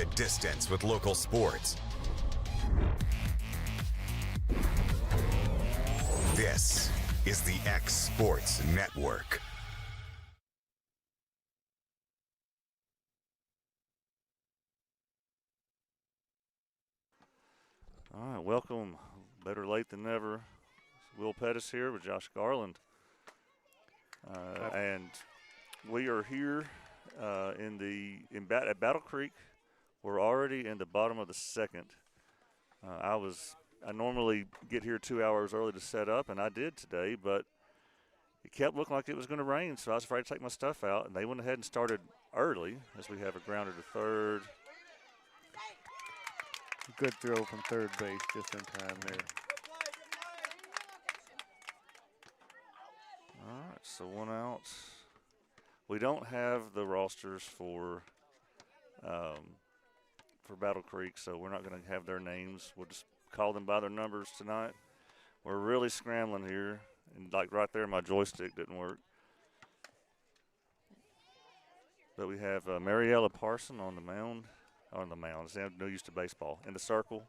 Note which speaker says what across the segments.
Speaker 1: the distance with local sports. This is the X Sports Network.
Speaker 2: All right, welcome. Better late than never. Will Pettis here with Josh Garland. And we are here at Battle Creek. We're already in the bottom of the second. I normally get here 2 hours early to set up, and I did today, but it kept looking like it was going to rain, so I was afraid to take my stuff out, and they went ahead and started early as we have a grounder to third.
Speaker 3: Good throw from third base just in time there.
Speaker 2: All right, so one out. We don't have the rosters for Battle Creek, so we're not going to have their names. We'll just call them by their numbers tonight. We're really scrambling here, and like right there, my joystick didn't work. But we have Mariella Parson on the mound. No use to baseball. In the circle.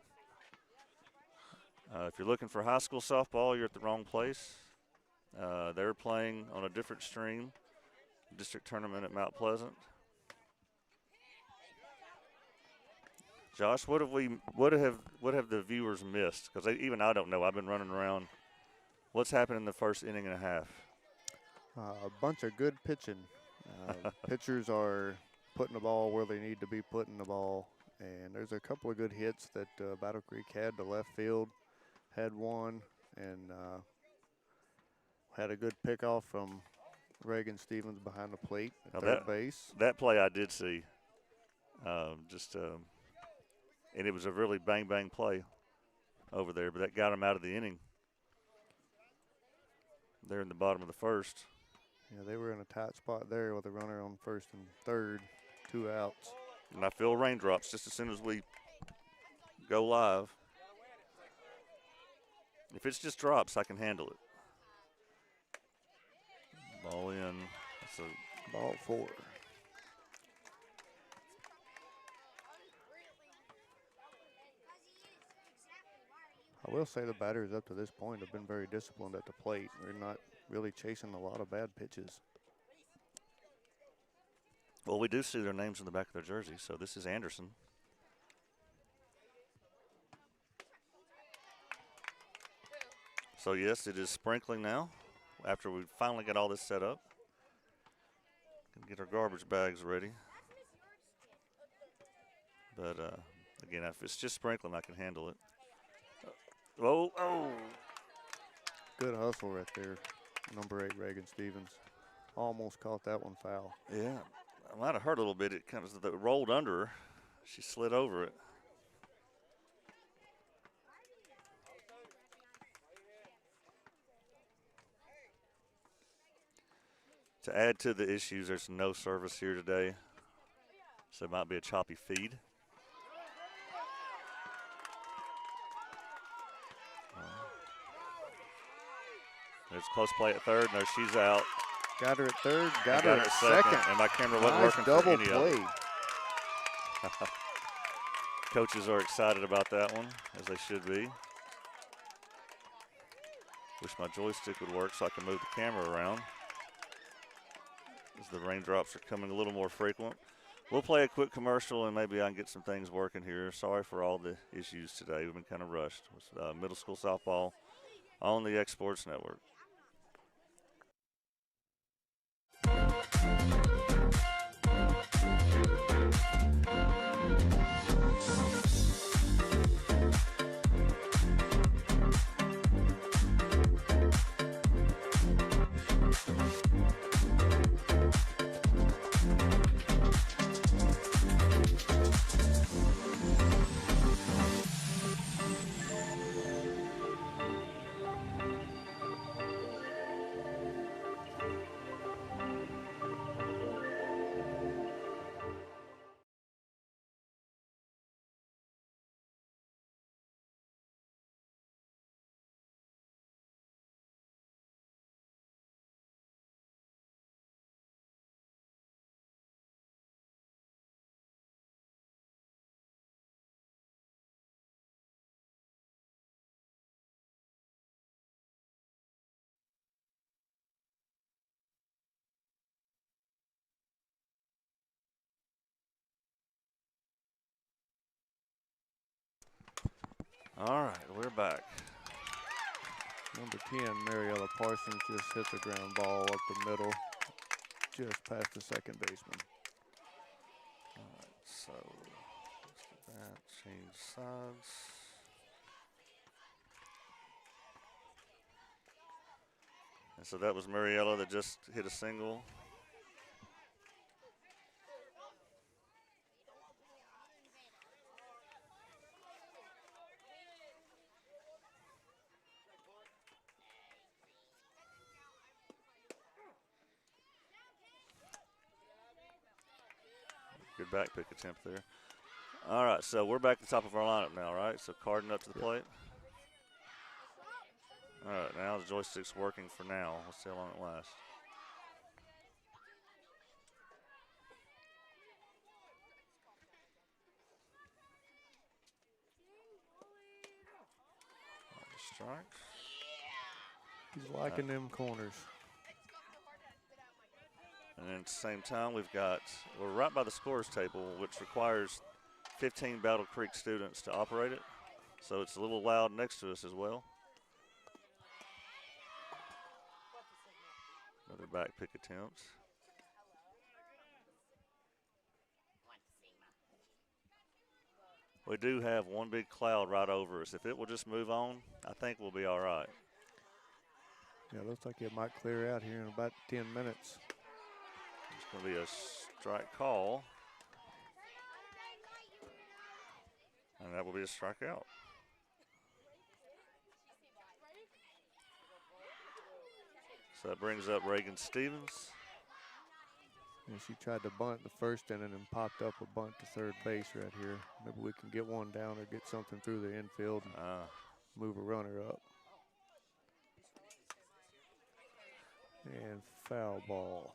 Speaker 2: If you're looking for high school softball, you're at the wrong place. They're playing on a different stream, district tournament at Mount Pleasant. Josh, what have the viewers missed? Because even I don't know. I've been running around. What's happened in the first inning and a half?
Speaker 3: A bunch of good pitching. Pitchers are putting the ball where they need to be putting the ball. And there's a couple of good hits that Battle Creek had. The left field had one, and had a good pickoff from Reagan Stevens behind the plate at third base.
Speaker 2: That play I did see. And it was a really bang-bang play over there, but that got him out of the inning. They're in the bottom of the first.
Speaker 3: Yeah, they were in a tight spot there with a runner on first and third, 2 outs.
Speaker 2: And I feel raindrops just as soon as we go live. If it's just drops, I can handle it. Ball in. That's a
Speaker 3: ball 4. I will say the batters up to this point have been very disciplined at the plate. We're not really chasing a lot of bad pitches.
Speaker 2: Well, we do see their names in the back of their jersey, so this is Anderson. So, yes, it is sprinkling now after we finally get all this set up. Gonna get our garbage bags ready. But, again, if it's just sprinkling, I can handle it. Oh.
Speaker 3: Good hustle right there. Number 8, Reagan Stevens. Almost caught that one foul.
Speaker 2: Yeah, I might have hurt a little bit. It rolled under her. She slid over it. To add to the issues, there's no service here today, so it might be a choppy feed. There's close play at third. No, she's out.
Speaker 3: Got her at third. Got her at second.
Speaker 2: And my camera wasn't working
Speaker 3: double
Speaker 2: for any
Speaker 3: play.
Speaker 2: of it. Coaches are excited about that one, as they should be. Wish my joystick would work so I can move the camera around, as the raindrops are coming a little more frequent. We'll play a quick commercial, and maybe I can get some things working here. Sorry for all the issues today. We've been kind of rushed with middle school softball on the X Sports Network. All right, we're back.
Speaker 3: Number 10, Mariella Parsons, just hits a ground ball up the middle, just past the second baseman.
Speaker 2: All right, so let's get that, change sides. And so that was Mariella that just hit a single. Good back pick attempt there. All right, so we're back to the top of our lineup now, right? So Carden up to the plate. All right, now the joystick's working for now. Let's see how long it lasts. Strikes.
Speaker 3: He's liking them corners.
Speaker 2: And then at the same time, we're right by the scores table, which requires 15 Battle Creek students to operate it. So it's a little loud next to us as well. Another back pick attempt. We do have one big cloud right over us. If it will just move on, I think we'll be all right.
Speaker 3: Yeah, looks like it might clear out here in about 10 minutes.
Speaker 2: It's going to be a strike call. And that will be a strikeout. So that brings up Reagan Stevens.
Speaker 3: And she tried to bunt the first inning and popped up a bunt to third base right here. Maybe we can get one down or get something through the infield and move a runner up. And foul ball.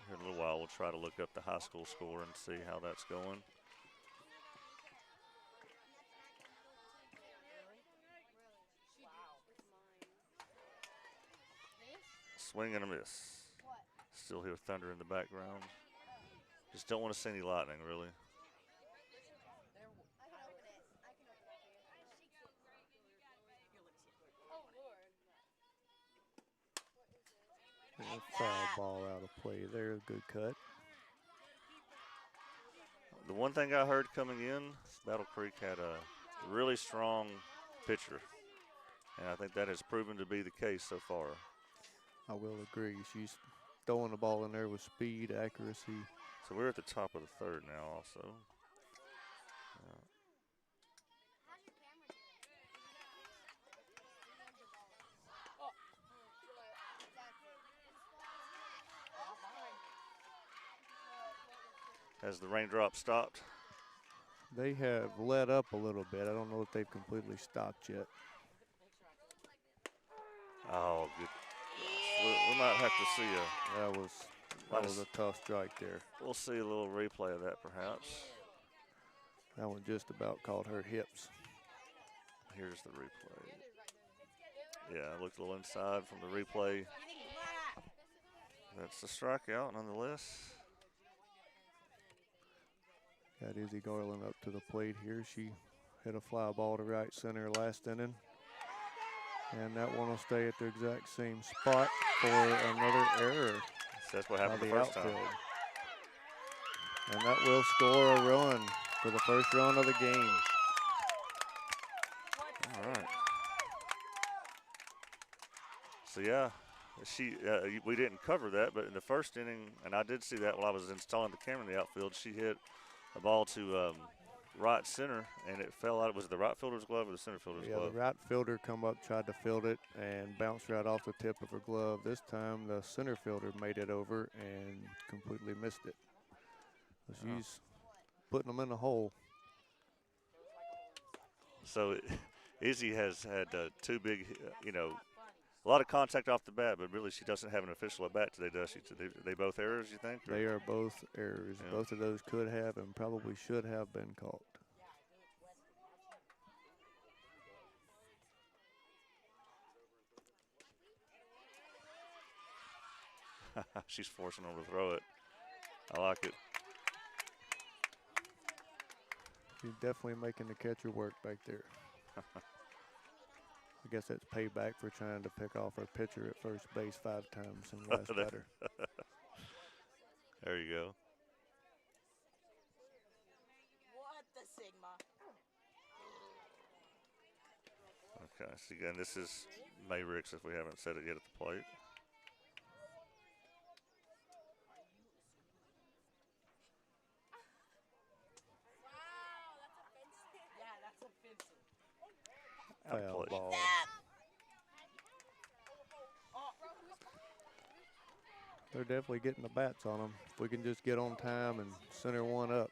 Speaker 2: Here in a little while, we'll try to look up the high school score and see how that's going. Swing and a miss. Still hear thunder in the background. Just don't want to see any lightning, really.
Speaker 3: And foul ball out of play there. Good cut.
Speaker 2: The one thing I heard coming in, Battle Creek had a really strong pitcher. And I think that has proven to be the case so far.
Speaker 3: I will agree. She's throwing the ball in there with speed, accuracy.
Speaker 2: So we're at the top of the third now also. Has the raindrop stopped?
Speaker 3: They have let up a little bit. I don't know if they've completely stopped yet.
Speaker 2: Oh, good. We might have to see
Speaker 3: That was a tough strike there.
Speaker 2: We'll see a little replay of that perhaps.
Speaker 3: That one just about caught her hips.
Speaker 2: Here's the replay. Yeah, I looked a little inside from the replay. That's the strikeout nonetheless.
Speaker 3: Got Izzy Garland up to the plate here. She hit a fly ball to right center last inning. And that one will stay at the exact same spot for another error.
Speaker 2: So that's what happened the first time.
Speaker 3: And that will score a run for the first run of the game.
Speaker 2: All right. So yeah, we didn't cover that, but in the first inning, and I did see that while I was installing the camera in the outfield, she hit a ball to right center, and it fell out. Was it the right fielder's glove or the center fielder's glove?
Speaker 3: Yeah, the right fielder come up, tried to field it, and bounced right off the tip of her glove. This time, the center fielder made it over and completely missed it. So she's putting them in the hole.
Speaker 2: So Izzy has had two big, a lot of contact off the bat, but really she doesn't have an official at bat today, does she? They both errors, you think? Or?
Speaker 3: They are both errors.
Speaker 2: Yeah.
Speaker 3: Both of those could have and probably should have been caught.
Speaker 2: She's forcing him to throw it. I like it.
Speaker 3: She's definitely making the catcher work back there. I guess that's payback for trying to pick off her pitcher at first base 5 times in the last batter.
Speaker 2: There you go.
Speaker 4: What the Sigma?
Speaker 2: Okay, so again, this is Mayricks if we haven't said it yet at the plate.
Speaker 4: Yeah, that's offensive.
Speaker 2: Out of
Speaker 3: Foul
Speaker 2: play.
Speaker 3: ball. They're definitely getting the bats on them. If we can just get on time and center one up,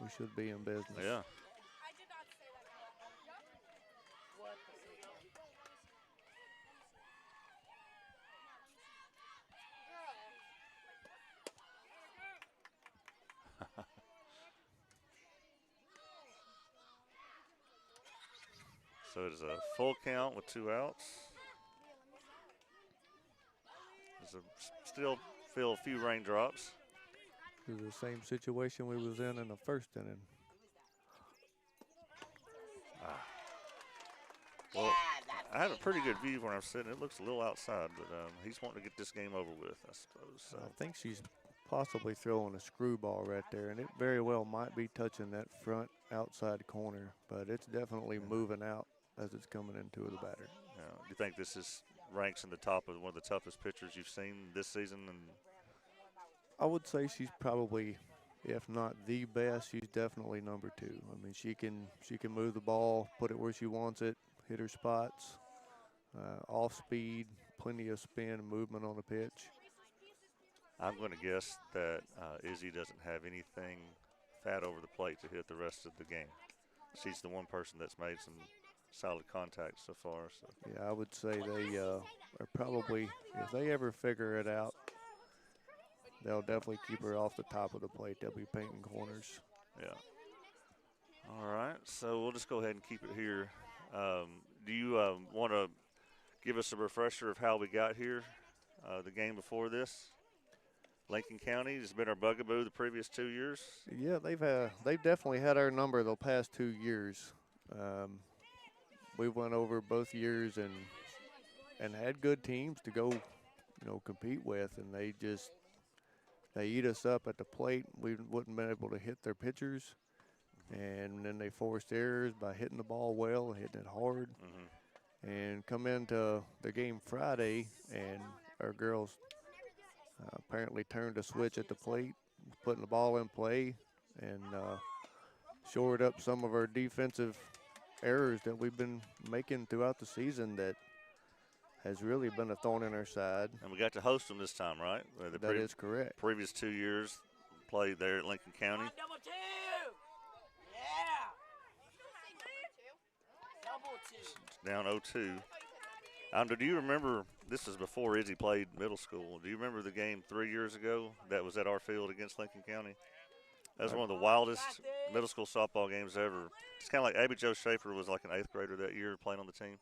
Speaker 3: we should be in business.
Speaker 2: Yeah.
Speaker 4: What the Sigma?
Speaker 2: So it is a full count with 2 outs. Still feel a few raindrops.
Speaker 3: This is the same situation we was in the first inning.
Speaker 2: Well,
Speaker 4: Yeah, that's
Speaker 2: I have a pretty good view where I'm sitting. It looks a little outside, but he's wanting to get this game over with, I suppose. So.
Speaker 3: I think she's possibly throwing a screwball right there, and it very well might be touching that front outside corner, but it's definitely moving out as it's coming into the batter.
Speaker 2: Do you think this is ranks in the top of one of the toughest pitchers you've seen this season? And
Speaker 3: I would say she's probably, if not the best, she's definitely number 2. I mean, she can move the ball, put it where she wants it, hit her spots, off speed, plenty of spin, movement on the pitch.
Speaker 2: I'm going to guess that Izzy doesn't have anything fat over the plate to hit the rest of the game. She's the one person that's made some solid contact so far. So.
Speaker 3: Yeah, I would say they are probably, if they ever figure it out, they'll definitely keep her off the top of the plate. They'll be painting corners.
Speaker 2: Yeah. All right, so we'll just go ahead and keep it here. Do you want to give us a refresher of how we got here, the game before this? Lincoln County has been our bugaboo the previous 2 years.
Speaker 3: Yeah, they've definitely had our number the past 2 years. We went over both years and had good teams to go, compete with, and they eat us up at the plate. We wouldn't been able to hit their pitchers, and then they forced errors by hitting the ball well, hitting it hard, and come into the game Friday, and our girls apparently turned a switch at the plate, putting the ball in play, and shored up some of our defensive errors that we've been making throughout the season that has really been a thorn in our side.
Speaker 2: And we got to host them this time, right?
Speaker 3: That is correct.
Speaker 2: Previous 2 years played there at Lincoln County.
Speaker 4: Double 2! Yeah! Double 2.
Speaker 2: Down 0-2. Do you remember, this is before Izzy played middle school, do you remember the game 3 years ago that was at our field against Lincoln County? That was one of the wildest middle school softball games ever. It's kind of like Abby Jo Schaefer was like an 8th grader that year playing on the team.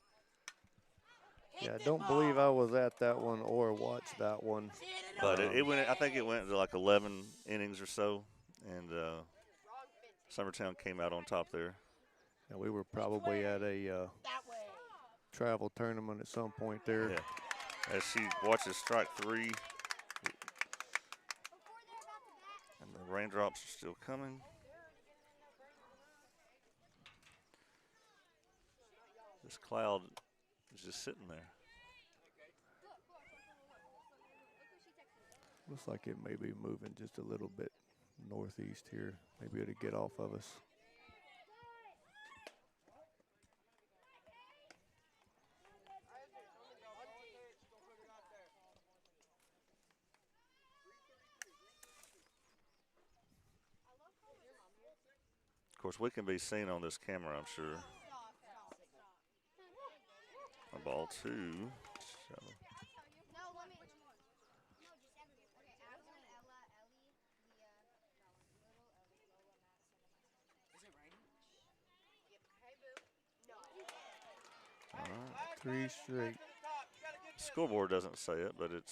Speaker 3: Yeah, I don't believe I was at that one or watched that one.
Speaker 2: But it went. I think it went to like 11 innings or so, and Summertown came out on top there.
Speaker 3: And we were probably at a travel tournament at some point there.
Speaker 2: Yeah. As she watches strike 3, and the raindrops are still coming. This cloud is just sitting there.
Speaker 3: Looks like it may be moving just a little bit northeast here. Maybe it'll get off of us.
Speaker 2: Of course, we can be seen on this camera, I'm sure. A ball 2. All right.
Speaker 3: 3 straight.
Speaker 2: Scoreboard doesn't say it, but it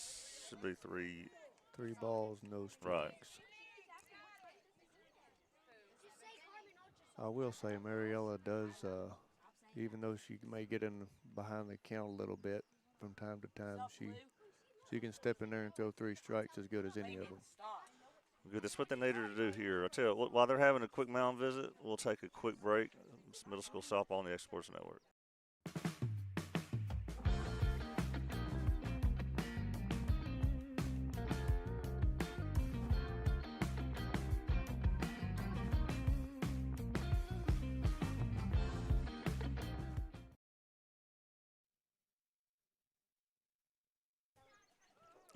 Speaker 2: should be 3
Speaker 3: 3 balls, no strikes.
Speaker 2: Right.
Speaker 3: I will say Mariella does, even though she may get in behind the count a little bit from time to time, she can step in there and throw 3 strikes as good as any of them.
Speaker 2: Good. That's what they need her to do here. I'll tell you what, while they're having a quick mound visit, we'll take a quick break. It's middle school softball on the X Sports Network.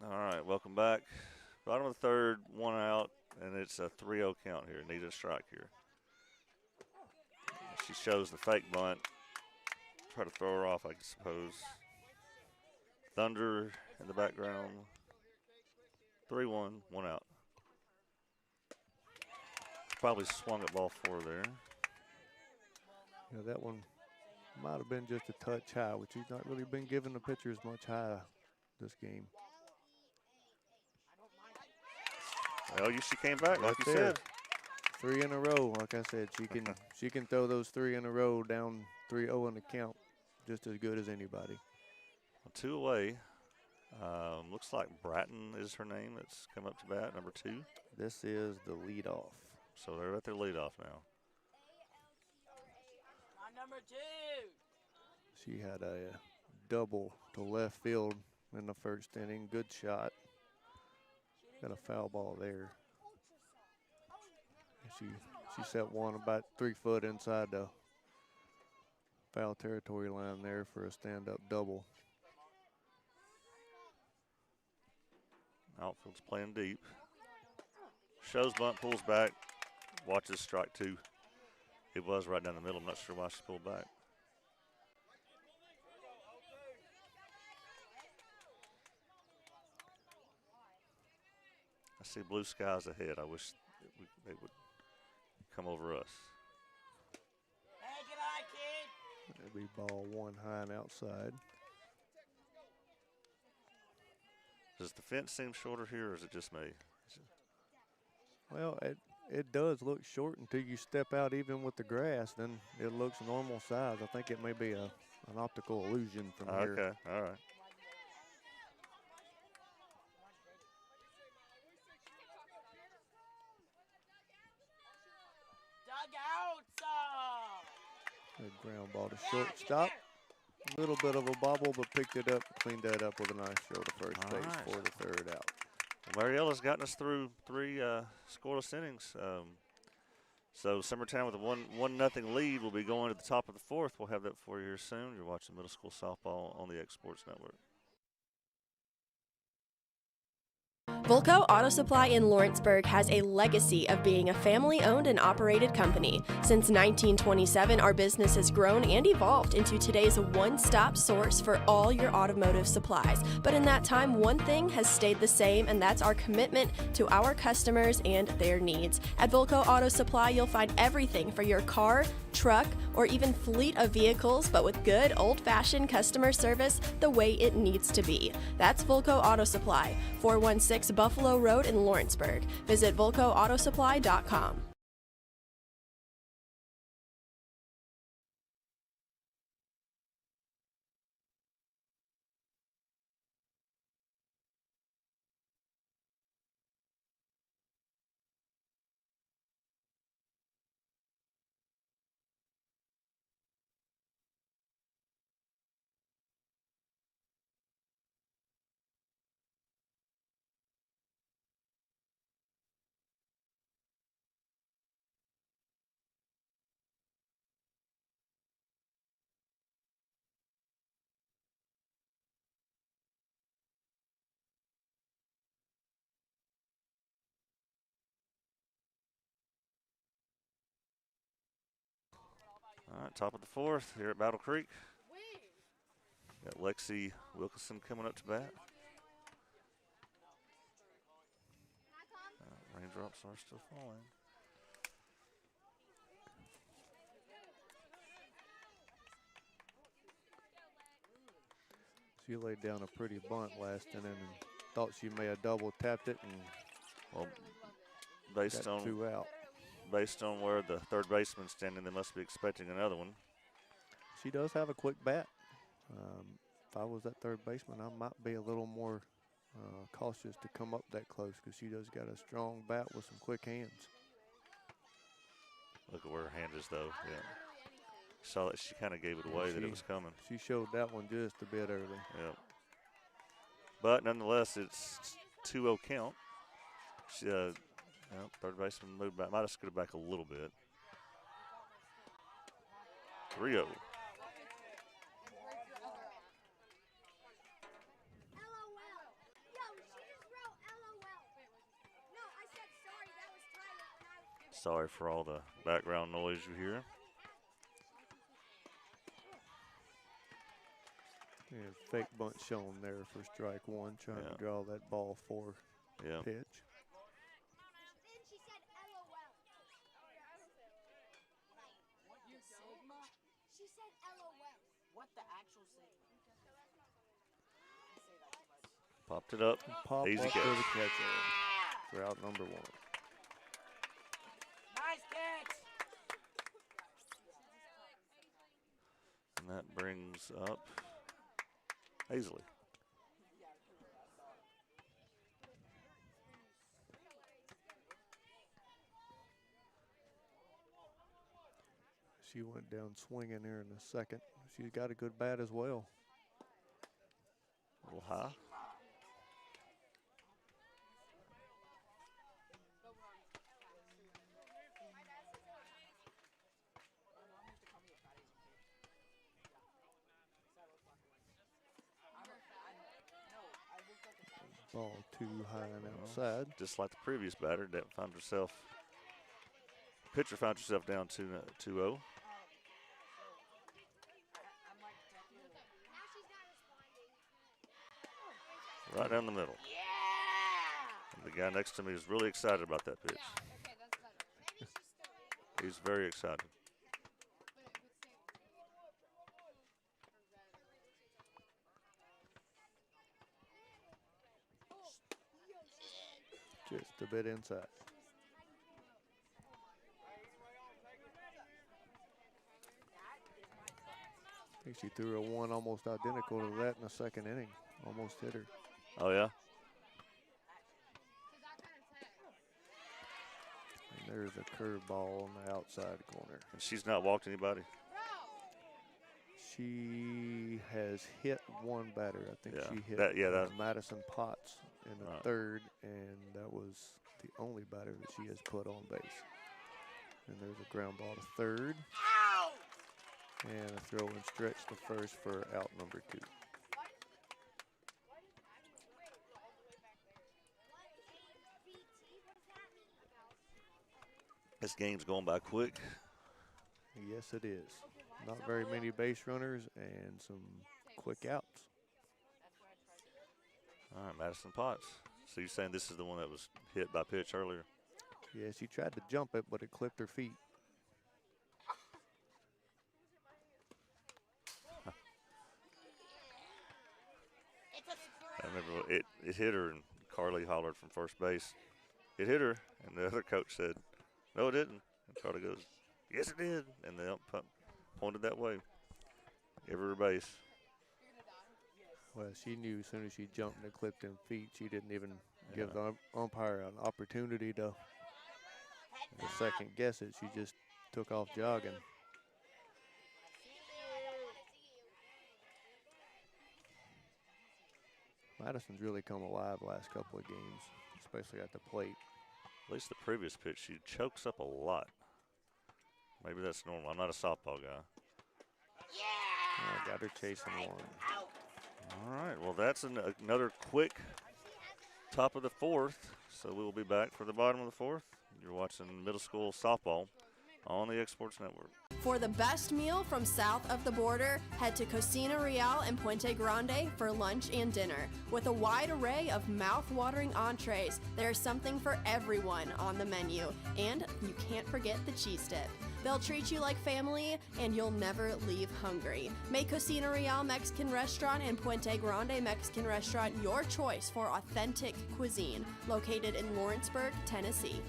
Speaker 2: All right, welcome back. Bottom of the third, 1 out, and it's a 3-0 count here. Need a strike here. She shows the fake bunt. Try to throw her off, I suppose. Thunder in the background. 3-1, 1 out. Probably swung at ball 4 there.
Speaker 3: Yeah, that one might have been just a touch high, which he's not really been giving the pitchers much high this game.
Speaker 2: Well, she came back, like you said.
Speaker 3: 3 in a row. Like I said, she can throw those 3 in a row down 3-0 in the count just as good as anybody.
Speaker 2: 2 away. Looks like Bratton is her name that's come up to bat, number 2.
Speaker 3: This is the leadoff.
Speaker 2: So they're at their leadoff now.
Speaker 4: On number 2.
Speaker 3: She had a double to left field in the first inning. Good shot. Got a foul ball there. She set one about 3 foot inside the foul territory line there for a stand-up double.
Speaker 2: Outfield's playing deep. Shows bunt, pulls back, watches strike 2. It was right down the middle. I'm not sure why she pulled back. I see blue skies ahead. I wish they would come over us.
Speaker 4: Hey, good eye, kid.
Speaker 3: That'd be ball 1 high and outside.
Speaker 2: Does the fence seem shorter here, or is it just me?
Speaker 3: Well, it does look short until you step out even with the grass. Then it looks normal size. I think it may be an optical illusion from here.
Speaker 2: Okay, all right.
Speaker 4: Dugout.
Speaker 3: Good ground ball to shortstop. A little bit of a bobble, but picked it up, cleaned that up with a nice throw to first base
Speaker 2: Nice.
Speaker 3: for the 3rd out.
Speaker 2: Mariella's gotten us through 3 scoreless innings. So Summertown with a 1-0 lead will be going to the top of the 4th. We'll have that for you here soon. You're watching middle school softball on the X Sports Network.
Speaker 5: Volco Auto Supply in Lawrenceburg has a legacy of being a family-owned and operated company. Since 1927, our business has grown and evolved into today's one-stop source for all your automotive supplies. But in that time, one thing has stayed the same, and that's our commitment to our customers and their needs. At Volco Auto Supply, you'll find everything for your car, truck, or even fleet of vehicles, but with good old-fashioned customer service the way it needs to be. That's Volco Auto Supply, 416 Buffalo Road in Lawrenceburg. Visit VolcoAutosupply.com.
Speaker 2: All right, top of the 4th here at Battle Creek. Got Lexi Wilkinson coming up to bat. Raindrops are still falling.
Speaker 3: She laid down a pretty bunt last inning and thought she may have double tapped it and
Speaker 2: Well,
Speaker 3: got 2 out.
Speaker 2: based on where the third baseman's standing, they must be expecting another one.
Speaker 3: She does have a quick bat. If I was that third baseman, I might be a little more cautious to come up that close because she does got a strong bat with some quick hands.
Speaker 2: Look at where her hand is, though. Yeah. Saw that she kind of gave it away that it was coming.
Speaker 3: She showed that one just a bit early.
Speaker 2: Yeah. But nonetheless, it's 2-0 count. She, third baseman moved back. Might have scooted back a little bit. 3-0. Sorry for all the background noise you hear.
Speaker 3: Yeah, fake bunt shown there for strike 1, trying to draw that ball for pitch.
Speaker 4: She said LOL. What the actual Sigma?
Speaker 2: Popped it up.
Speaker 3: Pop
Speaker 2: Easy
Speaker 3: up
Speaker 2: catch.
Speaker 3: to the catcher for out number 1.
Speaker 4: Nice catch.
Speaker 2: And that brings up Hazley.
Speaker 3: She went down swinging there in the second. She's got a good bat as well.
Speaker 2: A little high.
Speaker 3: Ball too high and outside.
Speaker 2: Just like the previous batter, that found herself. Pitcher found herself down 2-0. Right down the middle. And the guy next to me is really excited about that pitch. He's very excited.
Speaker 3: Just a bit inside. I think she threw a 1 almost identical to that in the second inning. Almost hit her.
Speaker 2: Oh, yeah?
Speaker 3: And there's a curveball on the outside corner.
Speaker 2: And she's not walked anybody.
Speaker 3: She has hit 1 batter. I think she hit Madison Potts in the third, and that was the only batter that she has put on base. And there's a ground ball to third. And a throw and stretch to first for out number 2.
Speaker 2: This game's going by quick.
Speaker 3: Yes, it is. Not very many base runners and some quick outs.
Speaker 2: All right, Madison Potts. So you're saying this is the one that was hit by pitch earlier?
Speaker 3: Yeah, she tried to jump it, but it clipped her feet.
Speaker 2: I remember it hit her, and Carly hollered from first base, "It hit her," and the other coach said, "No, it didn't." And Carly goes, "Yes, it did," and the ump pointed that way. Give her a base.
Speaker 3: Well, she knew as soon as she jumped and it clipped them feet, she didn't even give the umpire an opportunity to second guess it. She just took off jogging. Madison's really come alive last couple of games, especially at the plate.
Speaker 2: At least the previous pitch, she chokes up a lot. Maybe that's normal. I'm not a softball guy.
Speaker 3: I got her chasing 1.
Speaker 2: All right, well, that's another quick top of the 4th. So we will be back for the bottom of the 4th. You're watching middle school softball on the X Sports Network.
Speaker 5: For the best meal from south of the border, head to Cocina Real and Puente Grande for lunch and dinner. With a wide array of mouth-watering entrees, there's something for everyone on the menu. And you can't forget the cheese dip. They'll treat you like family, and you'll never leave hungry. Make Cocina Real Mexican Restaurant and Puente Grande Mexican Restaurant your choice for authentic cuisine, located in Lawrenceburg, Tennessee.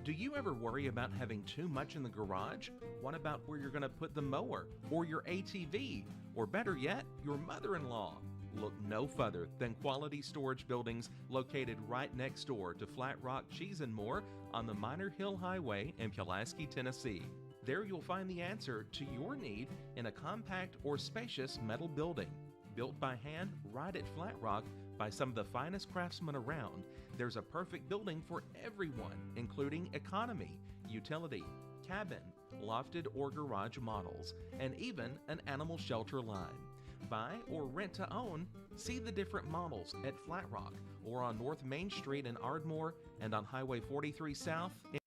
Speaker 6: Do you ever worry about having too much in the garage? What about where you're going to put the mower, or your ATV, or better yet, your mother-in-law? Look no further than Quality Storage Buildings located right next door to Flat Rock Cheese and More on the Minor Hill Highway in Pulaski, Tennessee. There you'll find the answer to your need in a compact or spacious metal building. Built by hand right at Flat Rock by some of the finest craftsmen around, there's a perfect building for everyone, including economy, utility, cabin, lofted or garage models, and even an animal shelter line. Buy or rent to own, see the different models at Flat Rock or on North Main Street in Ardmore and on Highway 43 South in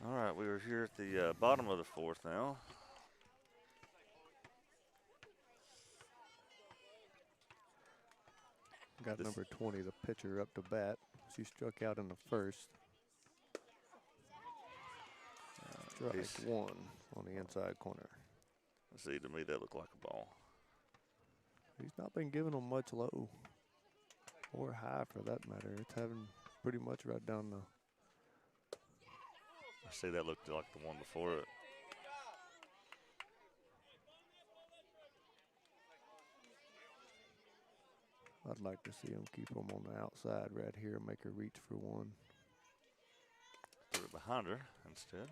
Speaker 2: All right, we are here at the bottom of the fourth now.
Speaker 3: Got number 20, the pitcher, up to bat. She struck out in the first. Strike one on the inside corner.
Speaker 2: See, to me, that looked like a ball.
Speaker 3: He's not been giving them much low or high for that matter. It's having pretty much right down the.
Speaker 2: I see that looked like the one before it.
Speaker 3: I'd like to see him keep them on the outside right here, make her reach for one.
Speaker 2: Threw it behind her instead.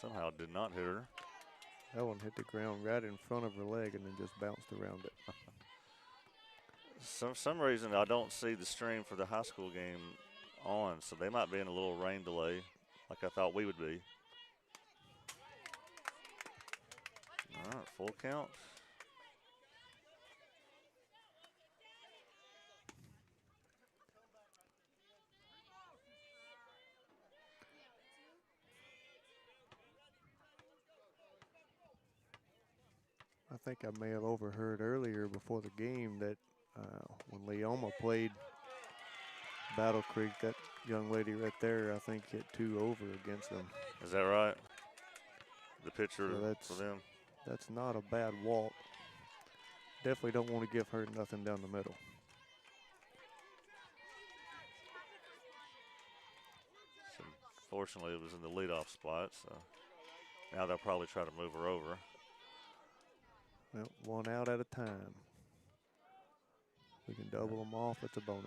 Speaker 2: Somehow did not hit her.
Speaker 3: That one hit the ground right in front of her leg and then just bounced around it.
Speaker 2: Some reason I don't see the stream for the high school game on, so they might be in a little rain delay like I thought we would be. All right, full count.
Speaker 3: I think I may have overheard earlier before the game that when Leoma played Battle Creek, that young lady right there, I think, hit 2 over against them.
Speaker 2: Is that right? The pitcher
Speaker 3: So
Speaker 2: for them?
Speaker 3: that's not a bad walk. Definitely don't want to give her nothing down the middle.
Speaker 2: So fortunately, it was in the leadoff spot, so now they'll probably try to move her over.
Speaker 3: Well, one out at a time. We can double them off. It's a bonus.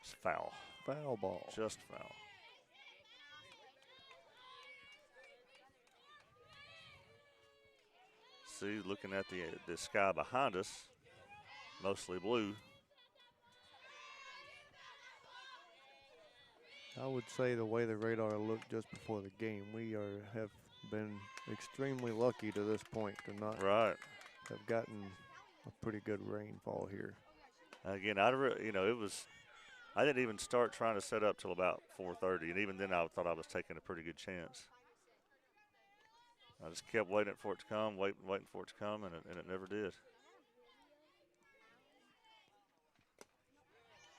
Speaker 2: It's foul.
Speaker 3: Foul ball.
Speaker 2: Just foul. See, looking at the sky behind us, mostly blue.
Speaker 3: I would say the way the radar looked just before the game, we have been extremely lucky to this point to not have gotten a pretty good rainfall here.
Speaker 2: Again, I didn't even start trying to set up till about 4:30, and even then I thought I was taking a pretty good chance. I just kept waiting for it to come, waiting for it to come, and it never did.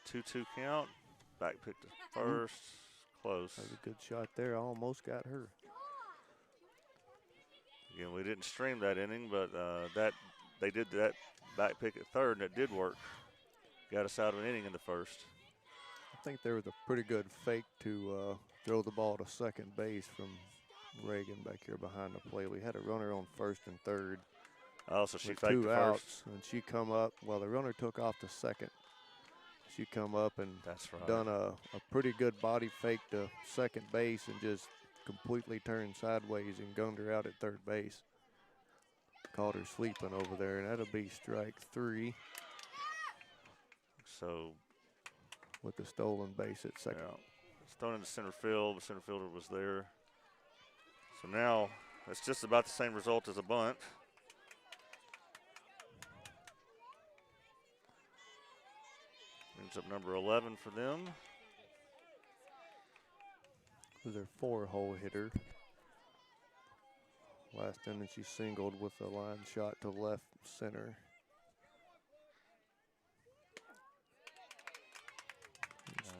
Speaker 2: 2-2 count. Back pick to first. Close.
Speaker 3: That was a good shot there. I almost got her.
Speaker 2: Again, we didn't stream that inning, but they did that back pick at third, and it did work. Got us out of an inning in the first.
Speaker 3: I think there was a pretty good fake to throw the ball to second base from Reagan back here behind the plate. We had a runner on first and third.
Speaker 2: Oh, so she
Speaker 3: with
Speaker 2: faked
Speaker 3: two
Speaker 2: the
Speaker 3: outs,
Speaker 2: first.
Speaker 3: and she come up. Well, the runner took off the second. She come up and
Speaker 2: That's right.
Speaker 3: done a pretty good body fake to second base and just completely turned sideways and gunned her out at third base. Caught her sleeping over there, and that'll be strike 3
Speaker 2: So,
Speaker 3: with the stolen base at second.
Speaker 2: yeah, it's thrown into center field. The center fielder was there. So now it's just about the same result as a bunt. Brings up number 11 for them.
Speaker 3: Was their 4-hole hitter. Last inning she singled with a line shot to left center.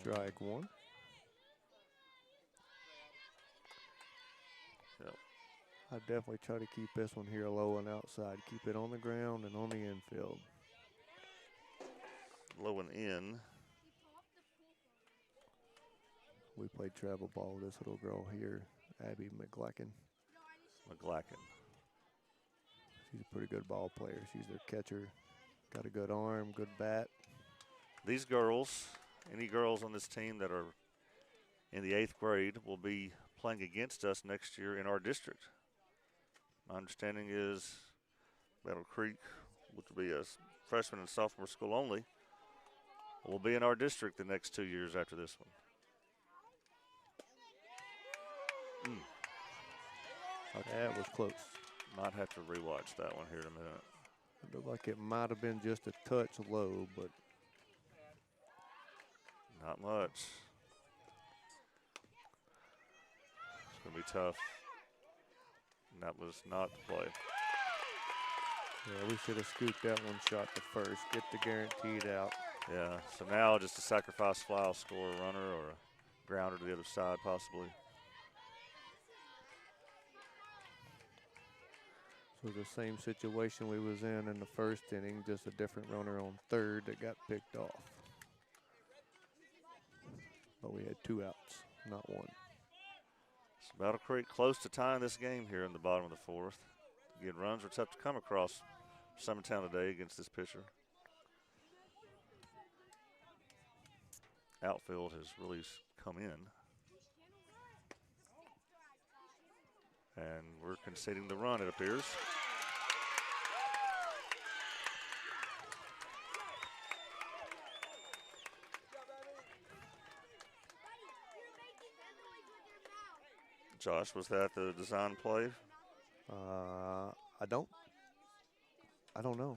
Speaker 3: Strike 1.
Speaker 2: Yep.
Speaker 3: I definitely try to keep this one here low and outside. Keep it on the ground and on the infield.
Speaker 2: Low and in.
Speaker 3: We played travel ball with this little girl here, Abby McGlacken. She's a pretty good ball player. She's their catcher. Got a good arm, good bat.
Speaker 2: These girls, any girls on this team that are in the 8th grade, will be playing against us next year in our district. My understanding is Battle Creek, which will be a freshman and sophomore school only, will be in our district the next 2 years after this one.
Speaker 3: That was close.
Speaker 2: Might have to rewatch that one here in a minute.
Speaker 3: It looked like it might have been just a touch low, but
Speaker 2: Not much. It's going to be tough. And that was not the play.
Speaker 3: yeah, we should have scooped that one shot to first. Get the guaranteed out.
Speaker 2: Yeah, so now just a sacrifice fly will score a runner or a grounder to the other side possibly.
Speaker 3: So the same situation we was in the first inning, just a different runner on third that got picked off. But we had 2 outs, not 1.
Speaker 2: So Battle Creek close to tying this game here in the bottom of the 4th. Again, runs are tough to come across Summertown today against this pitcher. Outfield has really come in. And we're conceding the run, it appears. Josh, was that the design play?
Speaker 3: I don't know.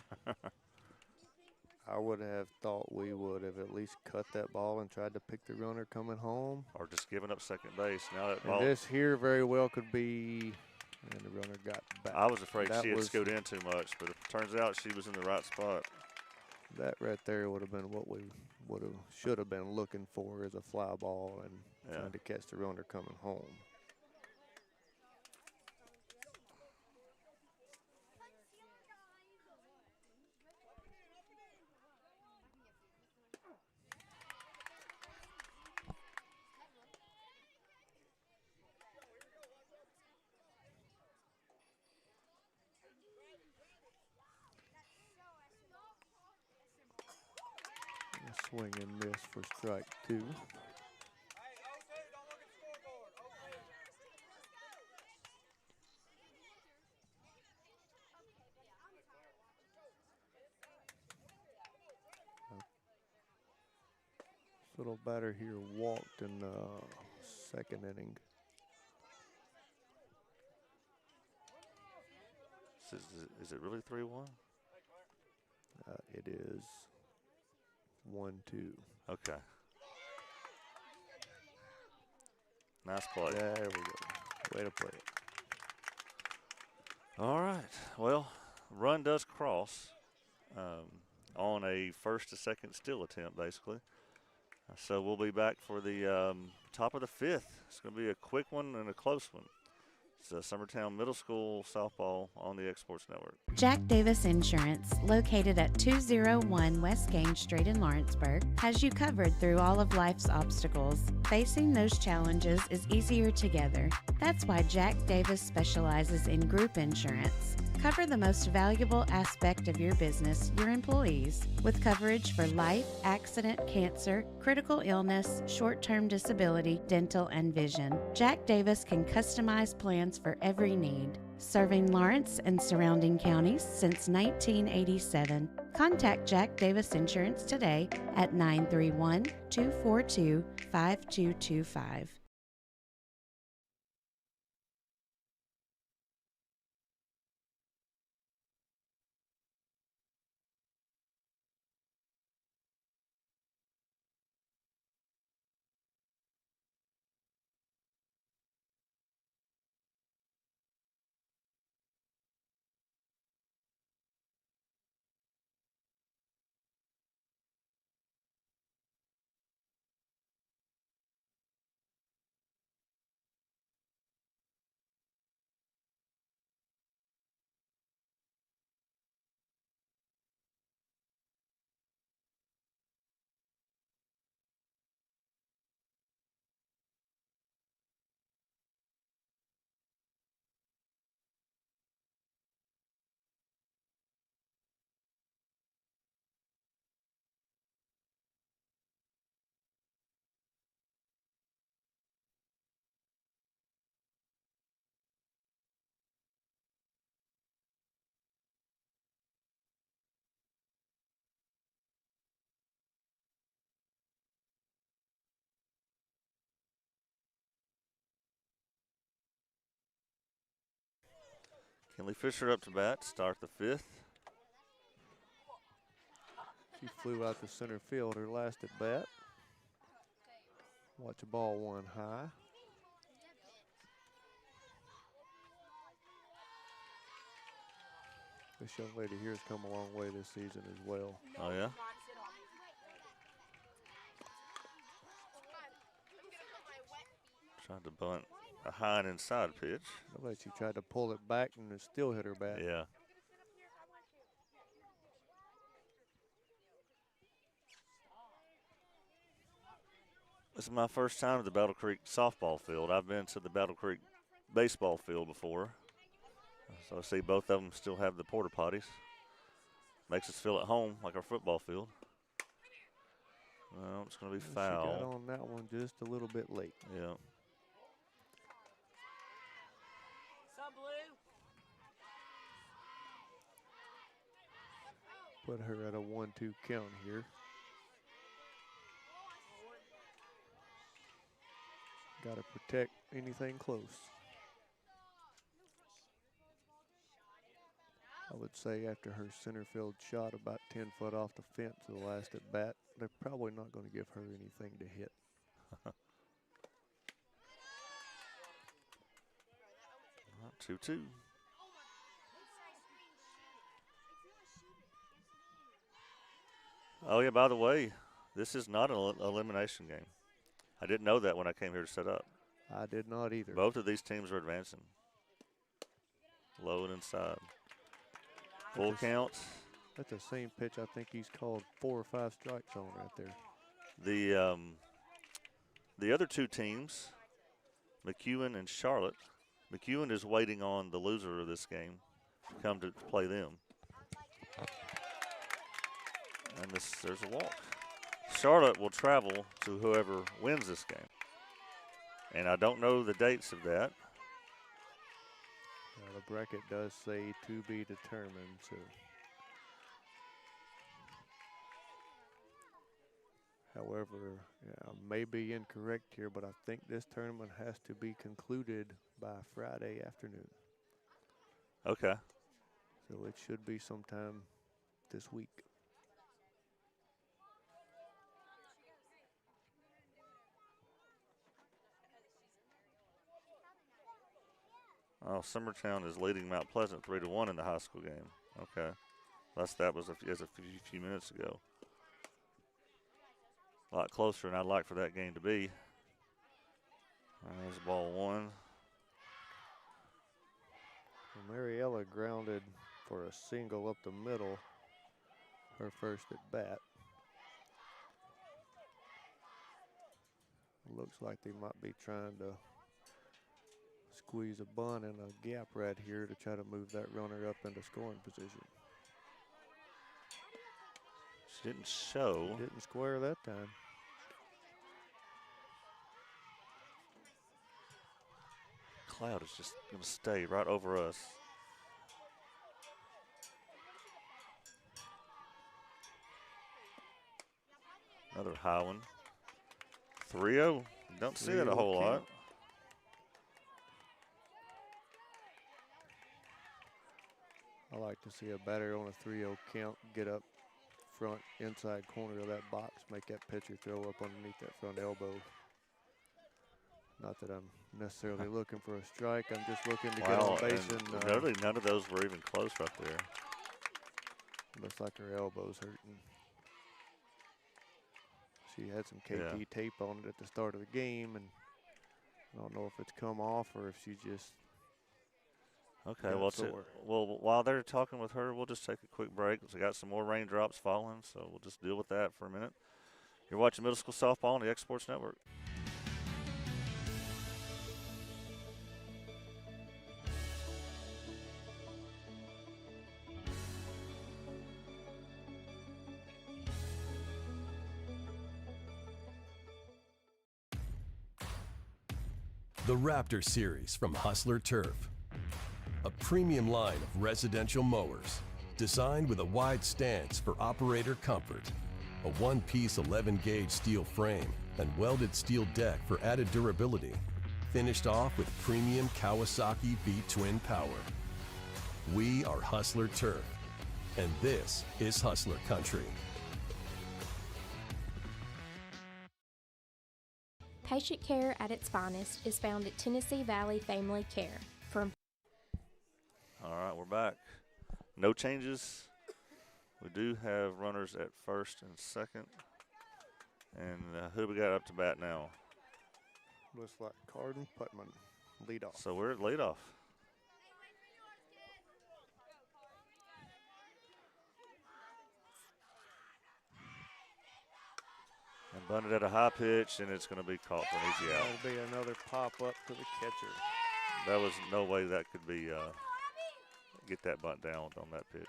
Speaker 3: I would have thought we would have at least cut that ball and tried to pick the runner coming home.
Speaker 2: Or just giving up second base? Now that
Speaker 3: And
Speaker 2: ball.
Speaker 3: this here very well could be, and the runner got back.
Speaker 2: I was afraid
Speaker 3: That
Speaker 2: she had
Speaker 3: was-
Speaker 2: scooted in too much, but it turns out she was in the right spot.
Speaker 3: That right there would have been what we should have been looking for as a fly ball and
Speaker 2: Yeah.
Speaker 3: trying to catch the runner coming home. A swing and miss for strike 2. Little batter here walked in the second inning.
Speaker 2: Is it really 3-1?
Speaker 3: It is 1-2.
Speaker 2: Okay. Nice play.
Speaker 3: There we go. Way to play it.
Speaker 2: All right. Well, run does cross on a first to second steal attempt, basically. So we'll be back for the top of the 5th. It's going to be a quick one and a close one. It's Summertown Middle School softball on the X-Sports Network.
Speaker 7: Jack Davis Insurance, located at 201 West Gaines Street in Lawrenceburg, has you covered through all of life's obstacles. Facing those challenges is easier together. That's why Jack Davis specializes in group insurance. Cover the most valuable aspect of your business, your employees, with coverage for life, accident, cancer, critical illness, short-term disability, dental, and vision. Jack Davis can customize plans for every need. Serving Lawrence and surrounding counties since 1987. Contact Jack Davis Insurance today at 931-242-5225.
Speaker 2: Kinley Fisher up to bat, start the fifth.
Speaker 3: She flew out to center field her last at bat. Watch a ball one high. This young lady here has come a long way this season as well.
Speaker 2: Oh, yeah? Tried to bunt a high and inside pitch.
Speaker 3: Nobody, she tried to pull it back and it still hit her bat.
Speaker 2: Yeah. This is my first time at the Battle Creek softball field. I've been to the Battle Creek baseball field before. So I see both of them still have the porta potties. Makes us feel at home like our football field. Well, it's going to be foul.
Speaker 3: She got on that one just a little bit late.
Speaker 2: Yeah.
Speaker 3: Put her at a 1-2 count here. Got to protect anything close. I would say after her center field shot about 10 foot off the fence to the last at bat, they're probably not going to give her anything to hit.
Speaker 2: 2-2. Oh, yeah, by the way, this is not an elimination game. I didn't know that when I came here to set up.
Speaker 3: I did not either.
Speaker 2: Both of these teams are advancing. Low and inside. Full count.
Speaker 3: That's the same pitch I think he's called 4 or 5 strikes on right there.
Speaker 2: The other two teams, McEwen and Charlotte, McEwen is waiting on the loser of this game to come to play them. And there's a walk. Charlotte will travel to whoever wins this game. And I don't know the dates of that.
Speaker 3: The bracket does say to be determined. So. However, I may be incorrect here, but I think this tournament has to be concluded by Friday afternoon.
Speaker 2: Okay.
Speaker 3: So it should be sometime this week.
Speaker 2: Oh, Summertown is leading Mount Pleasant 3-1 in the high school game. Okay. That was a few minutes ago. A lot closer than I'd like for that game to be. There's ball one.
Speaker 3: Well, Mariella grounded for a single up the middle, her first at bat. Looks like they might be trying to squeeze a bunt and a gap right here to try to move that runner up into scoring position.
Speaker 2: She didn't show.
Speaker 3: Didn't square that time.
Speaker 2: Cloud is just going to stay right over us. Another high one. 3-0. Don't see that a whole lot.
Speaker 3: I like to see a batter on a 3-0 count get up front inside corner of that box, make that pitcher throw up underneath that front elbow. Not that I'm necessarily looking for a strike. I'm just looking to get on base. And
Speaker 2: really, none of those were even close right there.
Speaker 3: Looks like her elbow's hurting. She had some KT tape on it at the start of the game, and I don't know if it's come off or if she just
Speaker 2: okay. Well, while they're talking with her, we'll just take a quick break. We got some more raindrops falling, so we'll just deal with that for a minute. You're watching Middle School Softball on the X Sports Network.
Speaker 8: The Raptor Series from Hustler Turf. A premium line of residential mowers designed with a wide stance for operator comfort. A one-piece 11-gauge steel frame and welded steel deck for added durability. Finished off with premium Kawasaki V-twin power. We are Hustler Turf, and this is Hustler Country.
Speaker 9: Patient care at its finest is found at Tennessee Valley Family Care.
Speaker 2: All right, we're back. No changes. We do have runners at first and second. And who we got up to bat now?
Speaker 3: looks like Carden Putman lead off.
Speaker 2: So we're at leadoff. And bunted at a high pitch, and it's going to be caught for an easy out.
Speaker 3: That'll be another pop up to the catcher.
Speaker 2: There was no way that could be get that bunt down on that pitch.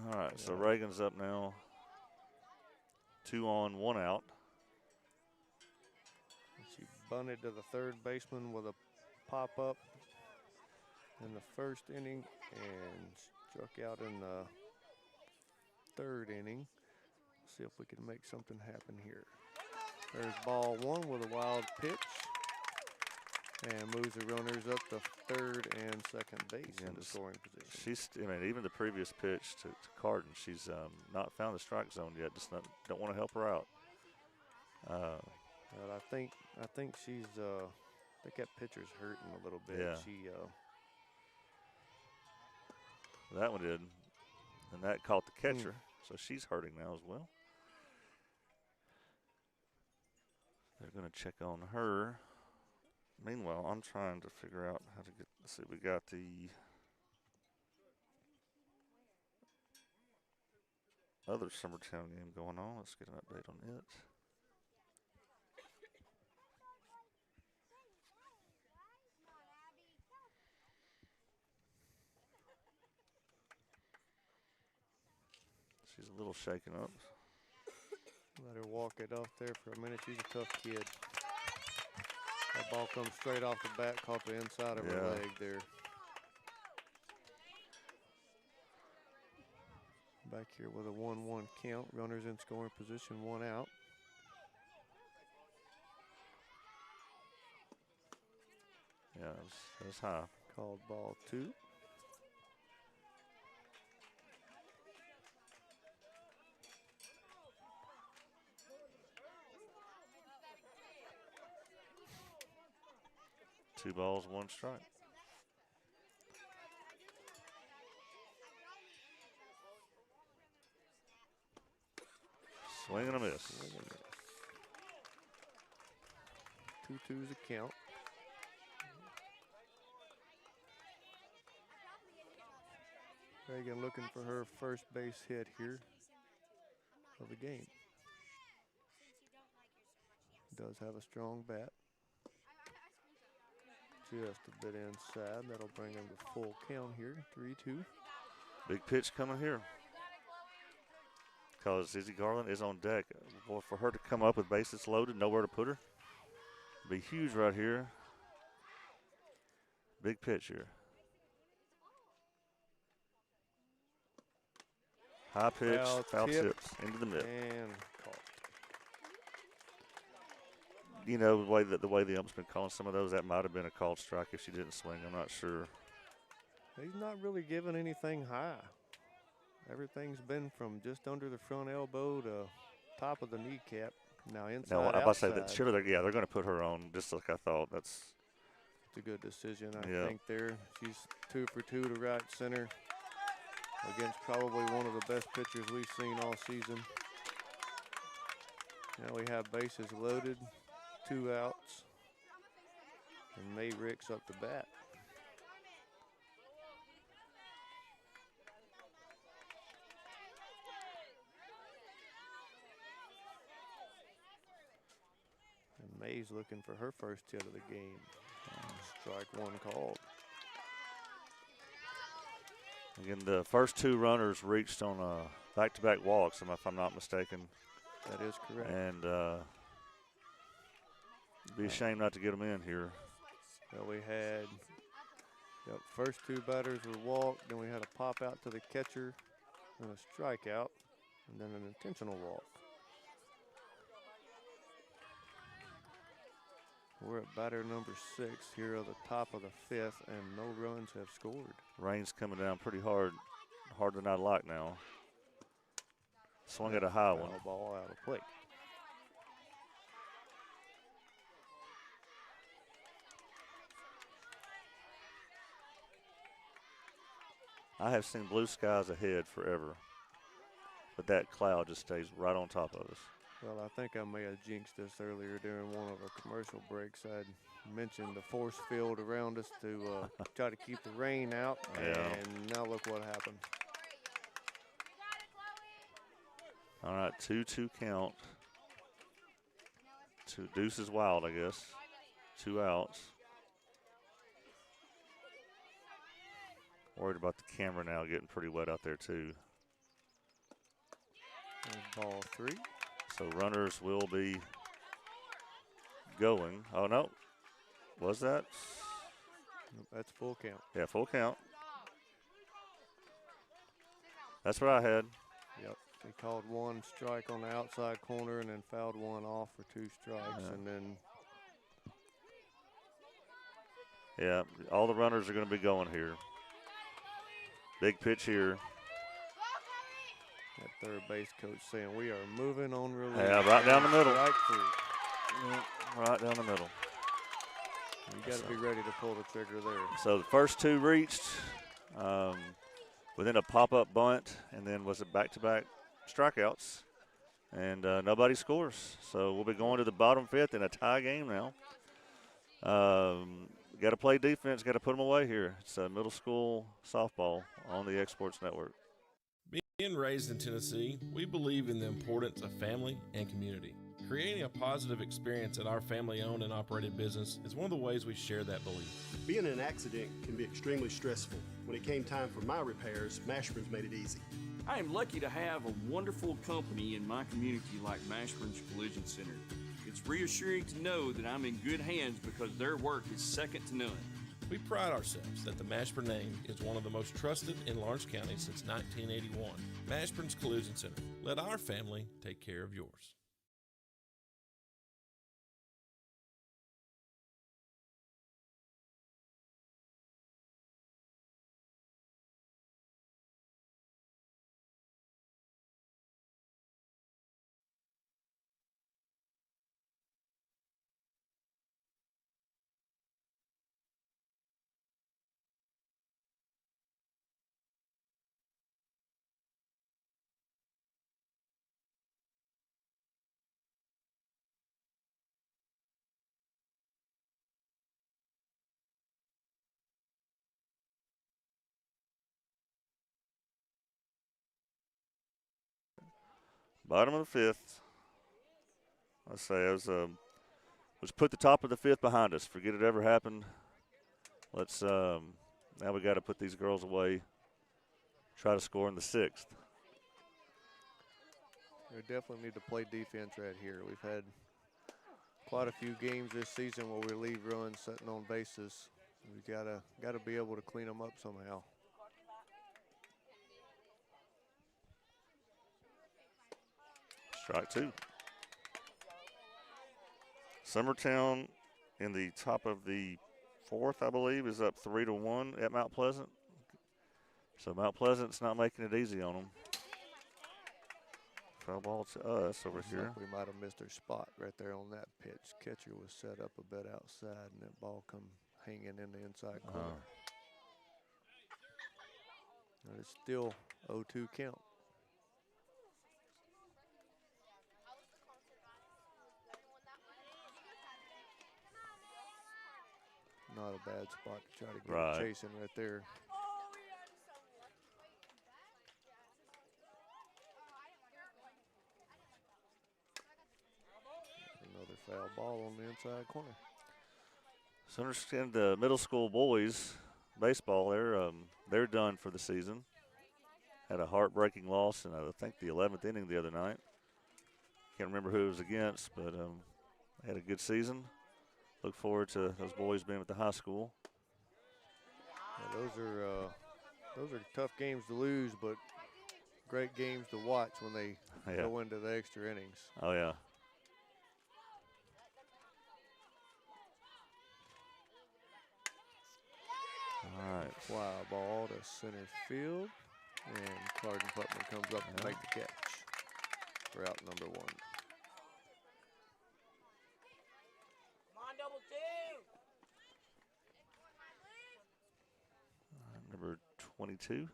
Speaker 2: All right, so Reagan's up now. 2 on, 1 out.
Speaker 3: She bunted to the third baseman with a pop up in the first inning and struck out in the third inning. See if we can make something happen here. There's ball 1 with a wild pitch and moves the runners up to third and second base into scoring position.
Speaker 2: She's, I mean, even the previous pitch to Carden, she's not found the strike zone yet. Just don't want to help her out.
Speaker 3: But I think she's I think that pitcher's hurting a little bit.
Speaker 2: Yeah.
Speaker 3: She
Speaker 2: that one did, and that caught the catcher, so she's hurting now as well. They're going to check on her. Meanwhile, I'm trying to figure out how to get. Let's see, we got the other Summertown game going on. Let's get an update on it. She's a little shaken up.
Speaker 3: let her walk it off there for a minute. She's a tough kid. That ball comes straight off the bat, caught the inside of her leg there. Back here with a 1-1 count. Runners in scoring position, 1 out.
Speaker 2: Yeah, that's high.
Speaker 3: Called ball 2.
Speaker 2: Two balls, 1 strike. Swing and a miss.
Speaker 3: 2-2's a count. Reagan looking for her first base hit here of the game. Does have a strong bat. Just a bit inside. That'll bring him to full count here, 3-2.
Speaker 2: Big pitch coming here. Because Izzy Garland is on deck. Boy, for her to come up with bases loaded, nowhere to put her, be huge right here. Big pitch here. High pitch, foul tips into the mid.
Speaker 3: And caught.
Speaker 2: You know, the way the ump's been calling some of those, that might have been a called strike if she didn't swing. I'm not sure.
Speaker 3: He's not really giving anything high. Everything's been from just under the front elbow to top of the kneecap. Now inside,
Speaker 2: No, I'm about to say that
Speaker 3: outside.
Speaker 2: surely they're going to put her on just like I thought. It's
Speaker 3: a good decision, I
Speaker 2: Yeah.
Speaker 3: think, there. She's 2 for 2 to right center against probably one of the best pitchers we've seen all season. Now we have bases loaded, 2 outs, and May Ricks up the bat. And May's looking for her first hit of the game. Strike one called.
Speaker 2: Again, the first 2 runners reached on back-to-back walks, if I'm not mistaken.
Speaker 3: That is correct.
Speaker 2: And be a shame not to get them in here.
Speaker 3: Well, we had first 2 batters were walked, then we had a pop out to the catcher, and a strikeout, and then an intentional walk. We're at batter number 6 here at the top of the 5th, and no runs have scored.
Speaker 2: Rain's coming down pretty hard to not like now. Swung at a high one.
Speaker 3: Foul ball out of play.
Speaker 2: I have seen blue skies ahead forever, but that cloud just stays right on top of us.
Speaker 3: Well, I think I may have jinxed this earlier during one of our commercial breaks. I'd mentioned the force field around us to try to keep the rain out, and now look what happened.
Speaker 2: All right, 2-2 count. 2 deuces wild, I guess. 2 outs. Worried about the camera now getting pretty wet out there too.
Speaker 3: There's ball 3.
Speaker 2: So runners will be going. Oh, no. Was that?
Speaker 3: That's full count.
Speaker 2: Yeah, full count. That's what I had.
Speaker 3: Yep. He called 1 strike on the outside corner and then fouled 1 off for 2 strikes. And then.
Speaker 2: Yeah, all the runners are going to be going here. Big pitch here.
Speaker 3: That third base coach saying we are moving on relief.
Speaker 2: Yeah, right down the middle.
Speaker 3: Strike 3.
Speaker 2: Right down the middle.
Speaker 3: You got to be ready to pull the trigger there.
Speaker 2: So the first 2 reached within a pop-up bunt, and then was it back-to-back strikeouts, and nobody scores. So we'll be going to the bottom 5th in a tie game now. Got to play defense, got to put them away here. It's middle school softball on the Exports Network.
Speaker 10: Being raised in Tennessee, we believe in the importance of family and community. Creating a positive experience at our family-owned and operated business is one of the ways we share that belief.
Speaker 11: Being in an accident can be extremely stressful. When it came time for my repairs, Mashburn's made it easy.
Speaker 12: I am lucky to have a wonderful company in my community like Mashburn's Collision Center. It's reassuring to know that I'm in good hands because their work is second to none.
Speaker 10: We pride ourselves that the Mashburn name is one of the most trusted in Lawrence County since 1981. Mashburn's Collision Center. Let our family take care of yours.
Speaker 2: Bottom of the 5th. Let's say it was let's put the top of the 5th behind us. Forget it ever happened. Let's now we got to put these girls away. Try to score in the 6th.
Speaker 3: We definitely need to play defense right here. We've had quite a few games this season where we leave runs sitting on bases. We gotta be able to clean them up somehow.
Speaker 2: Strike 2. Summertown in the top of the 4th, I believe, is up 3-1 at Mount Pleasant. So Mount Pleasant's not making it easy on them. Foul ball to us over here.
Speaker 3: Like we might have missed our spot right there on that pitch. Catcher was set up a bit outside, and that ball come hanging in the inside corner. And it's still 0-2 count. Not a bad spot to try to get
Speaker 2: Right.
Speaker 3: chasing right there. Another foul ball on the inside corner.
Speaker 2: So understand the middle school boys baseball, they're done for the season. Had a heartbreaking loss in I think the 11th inning the other night. Can't remember who it was against, but had a good season. Look forward to those boys being at the high school.
Speaker 3: Yeah, those are tough games to lose, but great games to watch when they go into the extra innings.
Speaker 2: Oh yeah. All right.
Speaker 3: Fly ball to center field, and Carden Putman comes up to make the catch for out number 1.
Speaker 2: Number 22.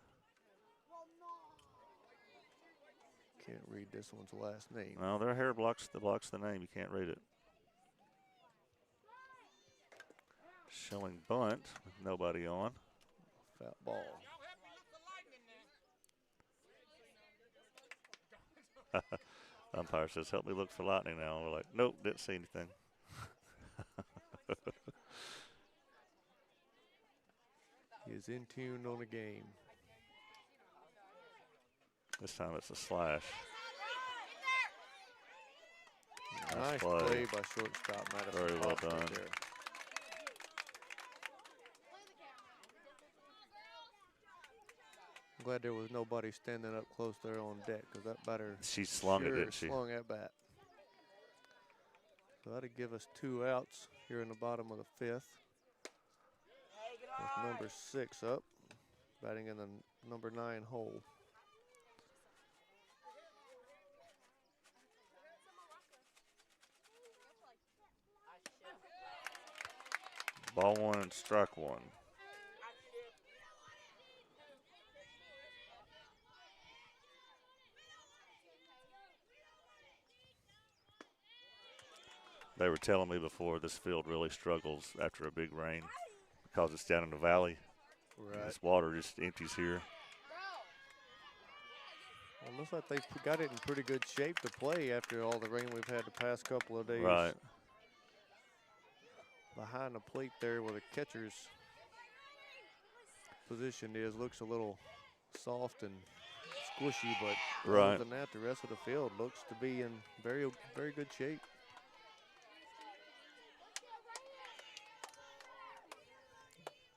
Speaker 3: Can't read this one's last name.
Speaker 2: No, their hair blocks the name. You can't read it. Showing bunt with nobody on.
Speaker 3: Foul ball.
Speaker 2: Umpire says, help me look for lightning now. We're like, nope, didn't see anything.
Speaker 3: He is in tune on the game.
Speaker 2: This time it's a slash.
Speaker 3: Nice play by shortstop Madison.
Speaker 2: Very well
Speaker 3: Foster
Speaker 2: done.
Speaker 3: there. I'm glad there was nobody standing up close there on deck, because that batter
Speaker 2: She slung it, didn't she?
Speaker 3: Slung that bat. So that'll give us 2 outs here in the bottom of the 5th. With number 6 up, batting in the number 9 hole.
Speaker 2: Ball 1 and strike 1. They were telling me before this field really struggles after a big rain because it's down in the valley.
Speaker 3: Right.
Speaker 2: This water just empties here.
Speaker 3: Well, it looks like they've got it in pretty good shape to play after all the rain we've had the past couple of days.
Speaker 2: Right.
Speaker 3: Behind the plate there where the catcher's position is, looks a little soft and squishy, but
Speaker 2: Right.
Speaker 3: other than that, the rest of the field looks to be in very, very good shape.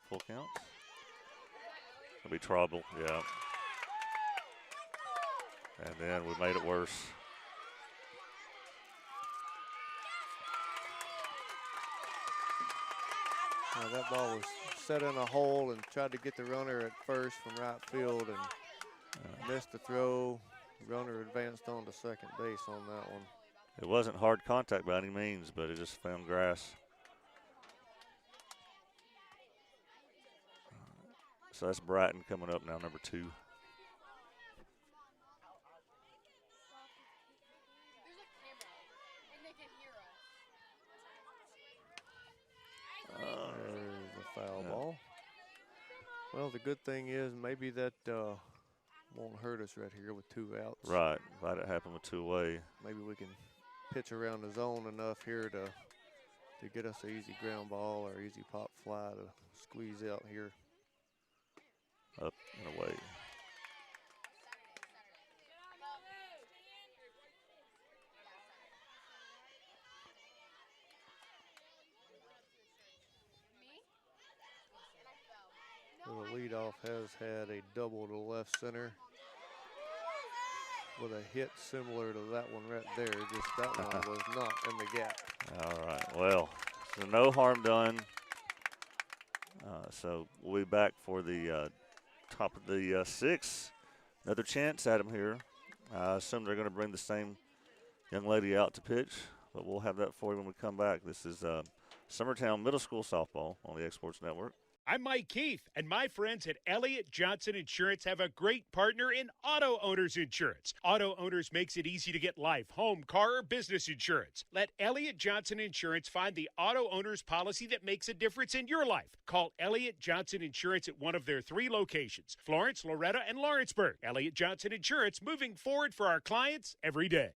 Speaker 2: Full count. It'll be trouble, yeah. And then we made it worse.
Speaker 3: That ball was set in a hole and tried to get the runner at first from right field and missed the throw. Runner advanced on to second base on that one.
Speaker 2: It wasn't hard contact by any means, but it just found grass. So that's Bratton coming up now, number 2.
Speaker 3: There's a foul ball. Well, the good thing is maybe that won't hurt us right here with 2 outs.
Speaker 2: Right, glad it happened with 2 away.
Speaker 3: Maybe we can pitch around the zone enough here to to get us an easy ground ball or easy pop fly to squeeze out here.
Speaker 2: Up and away.
Speaker 3: So the leadoff has had a double to left center with a hit similar to that one right there. Just that one was not in the gap.
Speaker 2: All right. Well, so no harm done. So we'll be back for the top of the sixth. Another chance at him here. I assume they're going to bring the same young lady out to pitch, but we'll have that for you when we come back. This is Summertown Middle School Softball on the X Sports Network.
Speaker 13: I'm Mike Keith, and my friends at Elliott Johnson Insurance have a great partner in Auto Owners Insurance. Auto Owners makes it easy to get life, home, car, or business insurance. Let Elliott Johnson Insurance find the Auto Owners policy that makes a difference in your life. Call Elliott Johnson Insurance at one of their 3 locations, Florence, Loretto, and Lawrenceburg. Elliott Johnson Insurance, moving forward for our clients every day.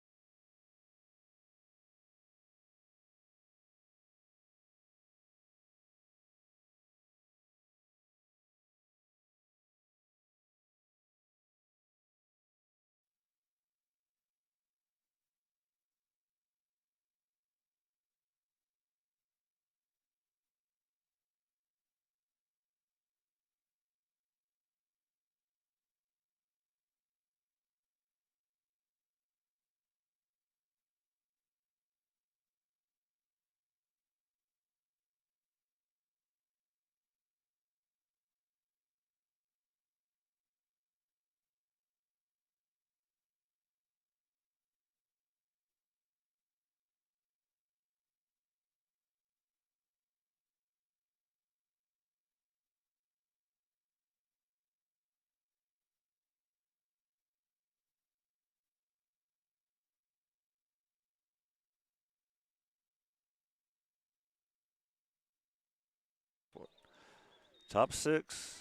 Speaker 2: Top 6,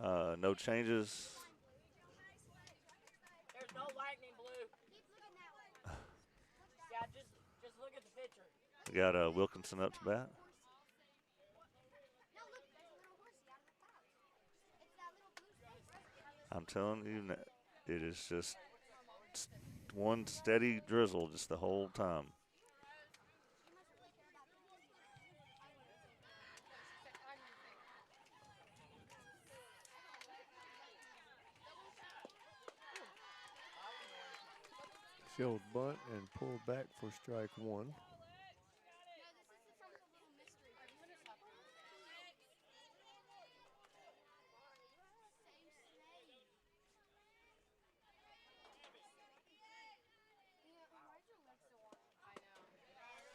Speaker 2: no changes.
Speaker 4: There's no lightning, Blue. Keep looking that way. Yeah, just look at the picture.
Speaker 2: We got Wilkinson up to bat. I'm telling you, it is just one steady drizzle just the whole time.
Speaker 3: Showed bunt and pulled back for strike 1.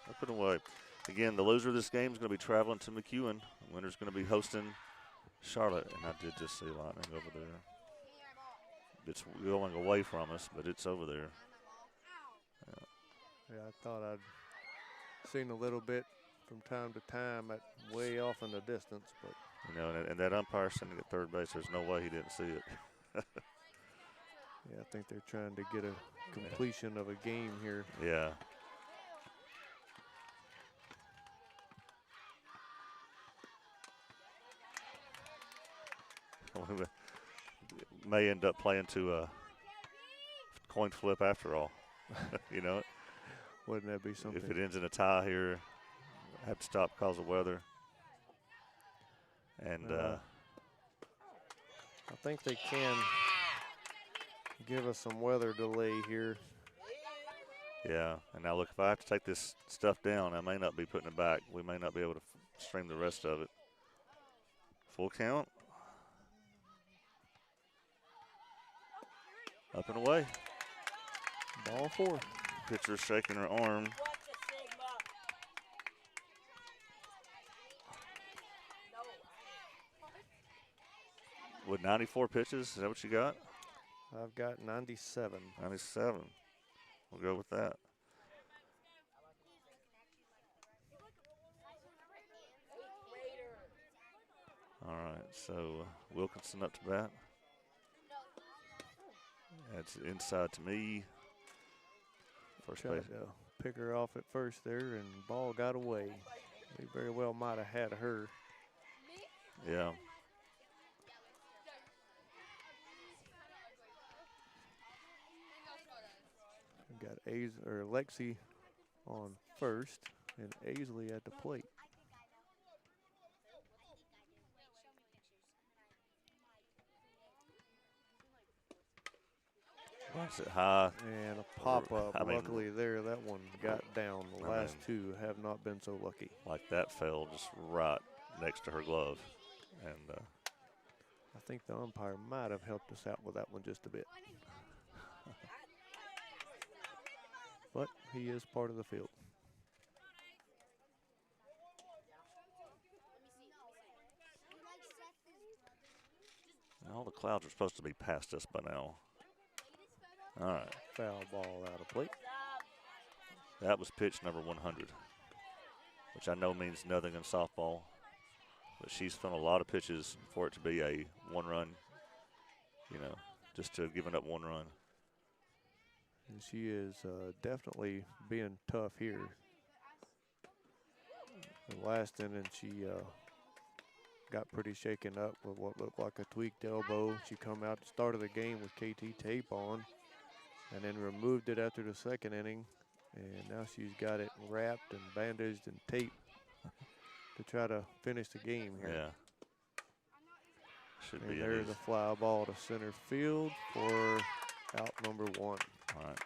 Speaker 2: Up and away. Again, the loser of this game is going to be traveling to McEwen. The winner's going to be hosting Charlotte. And I did just see lightning over there. It's going away from us, but it's over there.
Speaker 3: Yeah, I thought I'd seen a little bit from time to time at way off in the distance, but
Speaker 2: you know, and that umpire sitting at third base, there's no way he didn't see it.
Speaker 3: yeah, I think they're trying to get a completion of a game here.
Speaker 2: Yeah. May end up playing to a coin flip after all. You know,
Speaker 3: wouldn't that be something?
Speaker 2: If it ends in a tie here, have to stop because of weather. And
Speaker 3: I think they can give us some weather delay here.
Speaker 2: Yeah, and now look, if I have to take this stuff down, I may not be putting it back. We may not be able to stream the rest of it. Full count. Up and away.
Speaker 3: Ball 4.
Speaker 2: Pitcher shaking her arm. With 94 pitches, is that what you got?
Speaker 3: I've got 97.
Speaker 2: 97. We'll go with that. All right, so Wilkinson up to bat. That's inside to me. First base.
Speaker 3: pick her off at first there, and ball got away. They very well might have had her.
Speaker 2: Yeah.
Speaker 3: We got Lexi on first, and Aisley at the plate.
Speaker 2: Wants it high.
Speaker 3: And a pop-up.
Speaker 2: I mean,
Speaker 3: Luckily there, that one got down. The last two have not been so lucky.
Speaker 2: Like that fell just right next to her glove. And
Speaker 3: I think the umpire might have helped us out with that one just a bit. But he is part of the field.
Speaker 2: All the clouds are supposed to be past us by now. All right.
Speaker 3: Foul ball out of plate.
Speaker 2: That was pitch number 100, which I know means nothing in softball. But she's thrown a lot of pitches for it to be a one-run, just to have given up one run.
Speaker 3: And she is definitely being tough here. The last inning, she got pretty shaken up with what looked like a tweaked elbow. She come out at the start of the game with KT tape on, and then removed it after the second inning. And now she's got it wrapped and bandaged and taped to try to finish the game here.
Speaker 2: Yeah. Should
Speaker 3: and
Speaker 2: be.
Speaker 3: There's a fly ball to center field for out number 1.
Speaker 2: All right.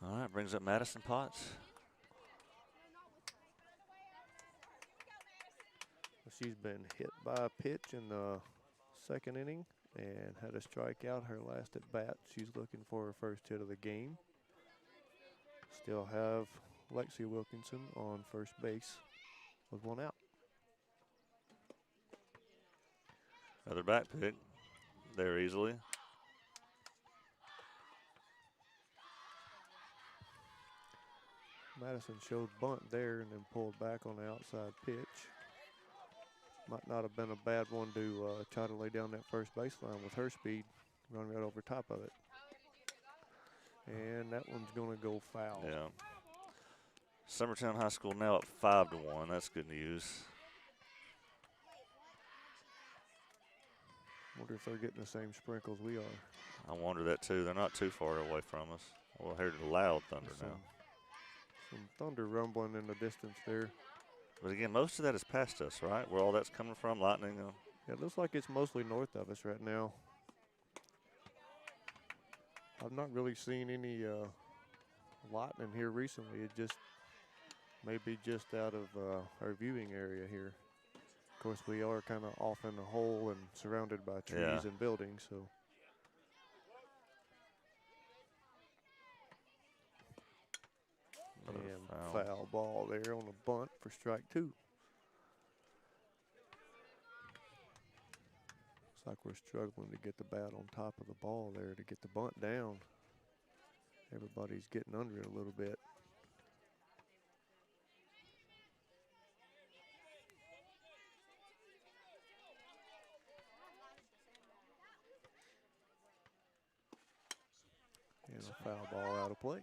Speaker 2: All right, brings up Madison Potts.
Speaker 3: She's been hit by a pitch in the second inning and had a strikeout her last at bat. She's looking for her first hit of the game. Still have Lexi Wilkinson on first base with 1 out.
Speaker 2: Another back pick there easily.
Speaker 3: Madison showed bunt there and then pulled back on the outside pitch. Might not have been a bad one to try to lay down that first baseline with her speed, run right over top of it. And that one's going to go foul.
Speaker 2: Yeah. Summertown High School now up 5-1. That's good news.
Speaker 3: Wonder if they're getting the same sprinkles we are.
Speaker 2: I wonder that too. They're not too far away from us. We'll hear the loud thunder now.
Speaker 3: Some thunder rumbling in the distance there.
Speaker 2: But again, most of that is past us, right? Where all that's coming from, lightning.
Speaker 3: Yeah, it looks like it's mostly north of us right now. I've not really seen any lightning here recently. It just may be just out of our viewing area here. Of course, we are kind of off in a hole and surrounded by trees and buildings, so. And foul ball there on a bunt for strike 2. Looks like we're struggling to get the bat on top of the ball there to get the bunt down. Everybody's getting under it a little bit. And a foul ball out of play.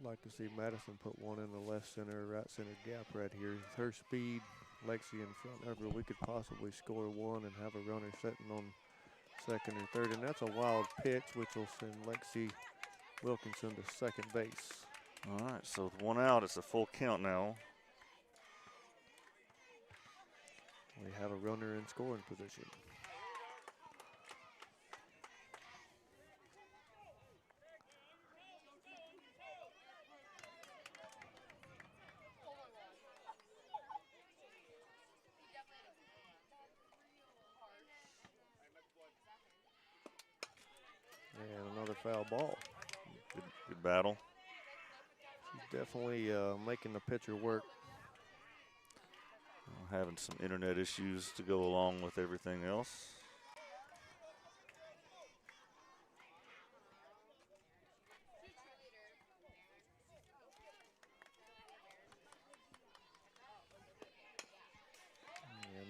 Speaker 3: Like to see Madison put one in the left center, right center gap right here. With her speed, Lexi in front of her, we could possibly score 1 and have a runner sitting on second or third. And that's a wild pitch, which will send Lexi Wilkinson to second base.
Speaker 2: All right, so with 1 out, it's a full count now.
Speaker 3: We have a runner in scoring position. And another foul ball.
Speaker 2: Good battle.
Speaker 3: She's definitely making the pitcher work.
Speaker 2: Having some internet issues to go along with everything else.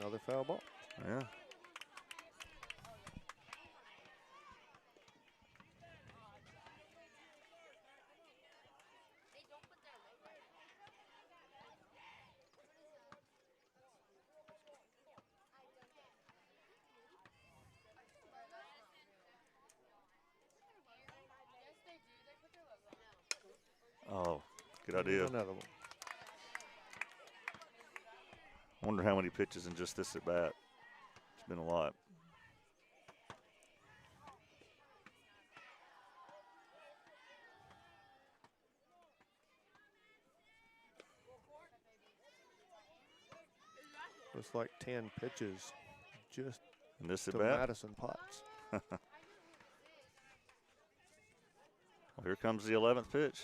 Speaker 3: Another foul ball.
Speaker 2: Yeah. Oh, good idea.
Speaker 3: Another one.
Speaker 2: Wonder how many pitches in just this at bat. It's been a lot.
Speaker 3: Looks like 10 pitches just
Speaker 2: in this
Speaker 3: to
Speaker 2: at bat.
Speaker 3: Madison Potts.
Speaker 2: Well, here comes the 11th pitch.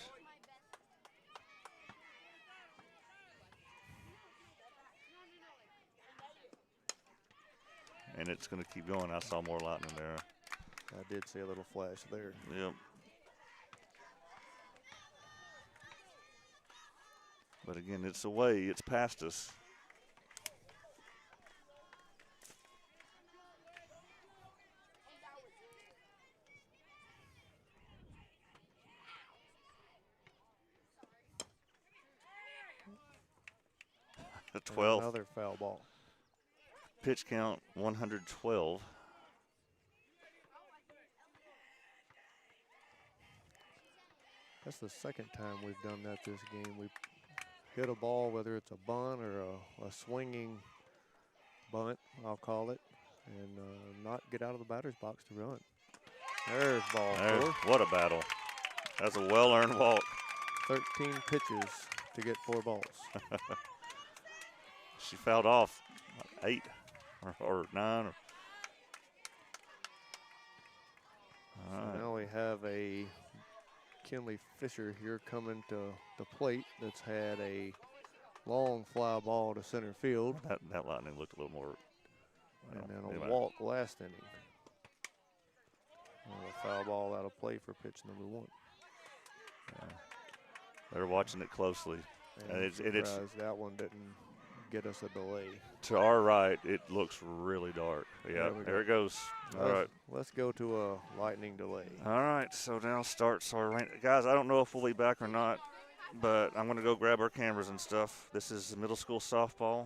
Speaker 2: And it's going to keep going. I saw more lightning there.
Speaker 3: I did see a little flash there.
Speaker 2: Yep. But again, it's away. It's past us. The 12th.
Speaker 3: Another foul ball.
Speaker 2: Pitch count 112.
Speaker 3: That's the second time we've done that this game. We hit a ball, whether it's a bunt or a swinging bunt, I'll call it, and not get out of the batter's box to run. There's ball four.
Speaker 2: What a battle. That's a well-earned walk.
Speaker 3: 13 pitches to get 4 balls.
Speaker 2: She fouled off 8 or 9.
Speaker 3: So now we have a Kinley Fisher here coming to the plate that's had a long fly ball to center field.
Speaker 2: That lightning looked a little more.
Speaker 3: And then a walk last inning. A foul ball out of play for pitch number 1.
Speaker 2: They're watching it closely.
Speaker 3: And
Speaker 2: it's
Speaker 3: that one didn't get us a delay.
Speaker 2: To our right, it looks really dark. Yeah, there it goes. All right.
Speaker 3: Let's go to a lightning delay.
Speaker 2: All right, so now starts our rain. Guys, I don't know if we'll be back or not, but I'm going to go grab our cameras and stuff. This is middle school softball.